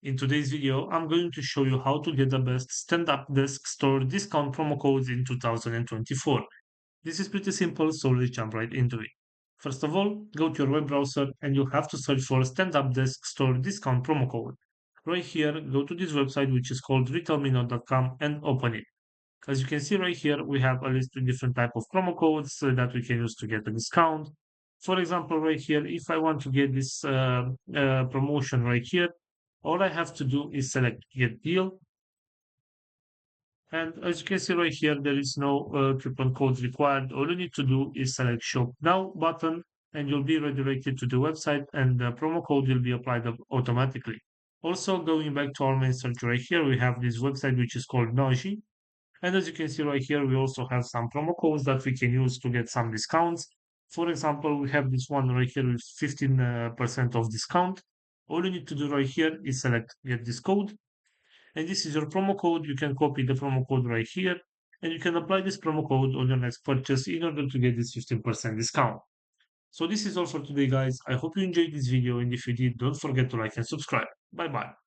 In today's video, I'm going to show you how to get the best stand-up desk store discount promo codes in 2024. This is pretty simple, so let's jump right into it. First of all, go to your web browser and you have to search for stand-up desk store discount promo code. Right here, go to this website which is called retailminute.com and open it. As you can see right here, we have a list of different type of promo codes that we can use to get a discount. For example, right here, if I want to get this promotion right here, all I have to do is select get deal. And as you can see right here, there is no coupon code required. All you need to do is select shop now button and you'll be redirected to the website and the promo code will be applied automatically. Also, going back to our main search right here, we have this website which is called Noji. And as you can see right here, we also have some promo codes that we can use to get some discounts. For example, we have this one right here with 15% of discount. All you need to do right here is select get this code. And this is your promo code. You can copy the promo code right here. And you can apply this promo code on your next purchase in order to get this 15% discount. So this is all for today, guys. I hope you enjoyed this video. And if you did, don't forget to like and subscribe. Bye bye.